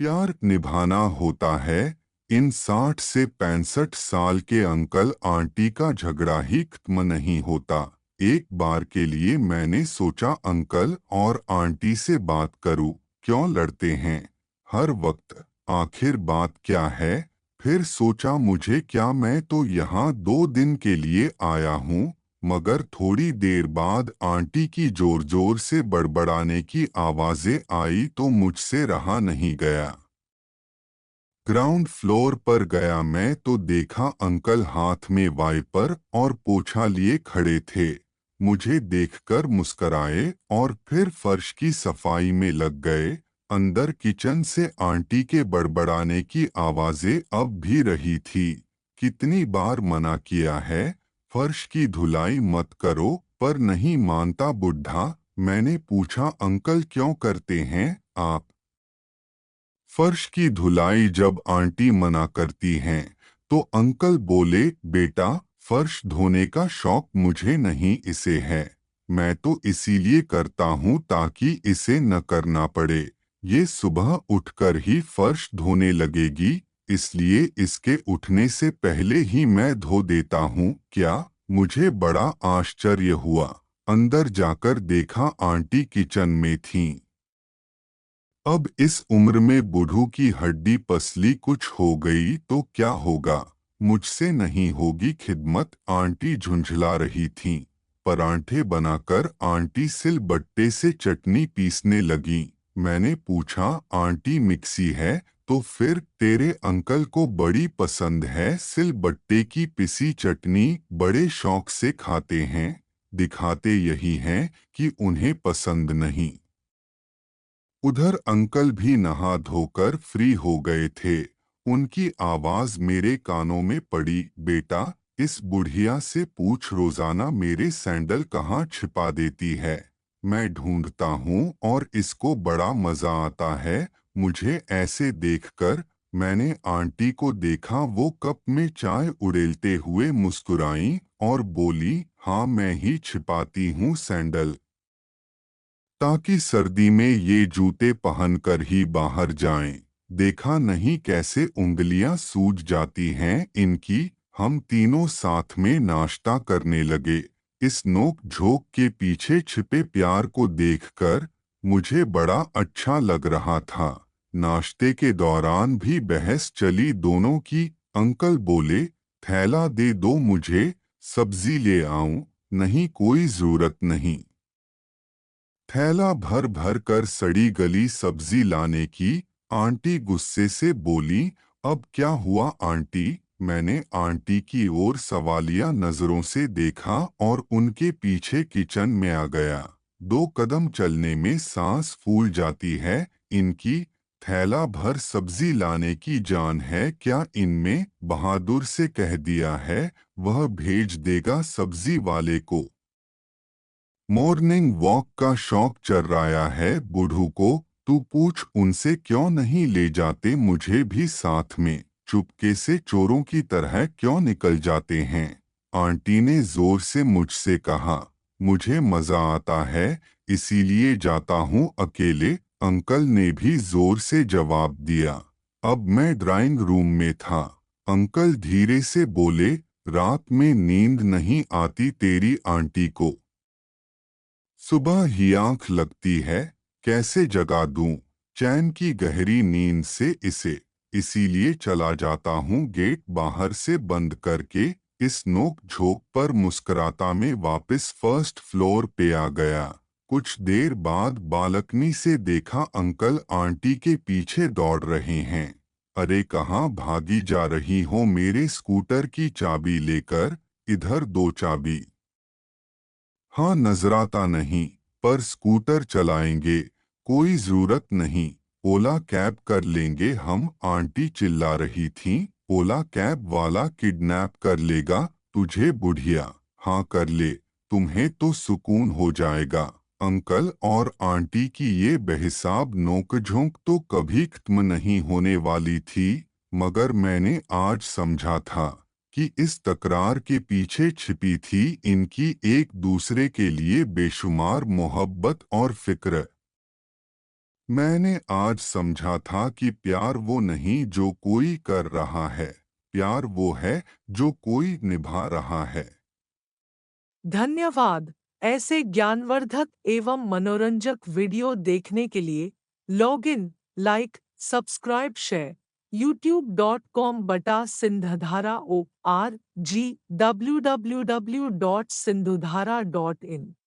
प्यार निभाना होता है। इन 60 से 65 साल के अंकल आंटी का झगड़ा ही खत्म नहीं होता। एक बार के लिए मैंने सोचा अंकल और आंटी से बात करूं, क्यों लड़ते हैं हर वक्त, आखिर बात क्या है। फिर सोचा मुझे क्या, मैं तो यहाँ 2 दिन के लिए आया हूँ। मगर थोड़ी देर बाद आंटी की जोर जोर से बड़बड़ाने की आवाजें आई तो मुझसे रहा नहीं गया। ग्राउंड फ्लोर पर गया मैं तो देखा अंकल हाथ में वाइपर और पोछा लिए खड़े थे। मुझे देखकर मुस्कराए और फिर फर्श की सफाई में लग गए। अंदर किचन से आंटी के बड़बड़ाने की आवाजें अब भी रही थी। कितनी बार मना किया है, फर्श की धुलाई मत करो, पर नहीं मानता बुढ़ा। मैंने पूछा अंकल क्यों करते हैं आप फर्श की धुलाई। जब आंटी मना करती हैं तो अंकल बोले बेटा, फर्श धोने का शौक मुझे नहीं इसे है। मैं तो इसीलिए करता हूँ ताकि इसे न करना पड़े। ये सुबह उठकर ही फर्श धोने लगेगी, इसलिए इसके उठने से पहले ही मैं धो देता हूँ। क्या? मुझे बड़ा आश्चर्य हुआ। अंदर जाकर देखा आंटी किचन में थीं। अब इस उम्र में बूढ़ों की हड्डी पसली कुछ हो गई तो क्या होगा, मुझसे नहीं होगी खिदमत। आंटी झुंझला रही थीं। परांठे बनाकर आंटी सिलबट्टे से चटनी पीसने लगी। मैंने पूछा आंटी मिक्सी है तो फिर तेरे अंकल को बड़ी पसंद है सिलबट्टे की पिसी चटनी, बड़े शौक से खाते हैं। दिखाते यही हैं कि उन्हें पसंद नहीं। उधर अंकल भी नहा धोकर फ्री हो गए थे। उनकी आवाज मेरे कानों में पड़ी, बेटा इस बुढ़िया से पूछ रोजाना मेरे सैंडल कहाँ छिपा देती है। मैं ढूंढता हूँ और इसको बड़ा मजा आता है मुझे ऐसे देखकर। मैंने आंटी को देखा, वो कप में चाय उड़ेलते हुए मुस्कुराई और बोली हाँ मैं ही छिपाती हूँ सैंडल, ताकि सर्दी में ये जूते पहनकर ही बाहर जाएं। देखा नहीं कैसे उंगलियां सूज जाती हैं इनकी। हम तीनों साथ में नाश्ता करने लगे। इस नोक झोंक के पीछे छिपे प्यार को देखकर मुझे बड़ा अच्छा लग रहा था। नाश्ते के दौरान भी बहस चली दोनों की। अंकल बोले थैला दे दो मुझे, सब्जी ले आऊं। नहीं कोई जरूरत नहीं। थैला भर भर कर सड़ी गली सब्जी लाने की। आंटी गुस्से से बोली अब क्या हुआ आंटी। मैंने आंटी की ओर सवालिया नजरों से देखा और उनके पीछे किचन में आ गया। 2 कदम चलने में सांस फूल जाती है इनकी। थैला भर सब्जी लाने की जान है क्या इनमें। बहादुर से कह दिया है वह भेज देगा सब्जी वाले को। मॉर्निंग वॉक का शौक चर्राया है बूढ़ू को। तू पूछ उनसे क्यों नहीं ले जाते मुझे भी साथ में, चुपके से चोरों की तरह क्यों निकल जाते हैं। आंटी ने जोर से मुझसे कहा मुझे मजा आता है इसीलिए जाता हूँ अकेले। अंकल ने भी जोर से जवाब दिया। अब मैं ड्राइंग रूम में था। अंकल धीरे से बोले रात में नींद नहीं आती तेरी आंटी को। सुबह ही आंख लगती है, कैसे जगा दूं चैन की गहरी नींद से इसे। इसीलिए चला जाता हूँ गेट बाहर से बंद करके। इस नोक झोंक पर मुस्कुराता में वापस फर्स्ट फ्लोर पे आ गया। कुछ देर बाद बालकनी से देखा अंकल आंटी के पीछे दौड़ रहे हैं। अरे कहाँ भागी जा रही हो मेरे स्कूटर की चाबी लेकर, इधर दो चाबी। हाँ नजराता नहीं, पर स्कूटर चलाएंगे, कोई जरूरत नहीं। ओला कैब कर लेंगे हम। आंटी चिल्ला रही थी ओला कैब वाला किडनैप कर लेगा तुझे बुढ़िया। हाँ कर ले, तुम्हें तो सुकून हो जाएगा। अंकल और आंटी की ये बेहिसाब नोकझोंक तो कभी खत्म नहीं होने वाली थी। मगर मैंने आज समझा था कि इस तकरार के पीछे छिपी थी इनकी एक दूसरे के लिए बेशुमार मोहब्बत और फिक्र। मैंने आज समझा था कि प्यार वो नहीं जो कोई कर रहा है, प्यार वो है जो कोई निभा रहा है। धन्यवाद। ऐसे ज्ञानवर्धक एवं मनोरंजक वीडियो देखने के लिए log in, like, subscribe, share youtube.com/सिंधधारा, ORG, www.sindhudhara.in।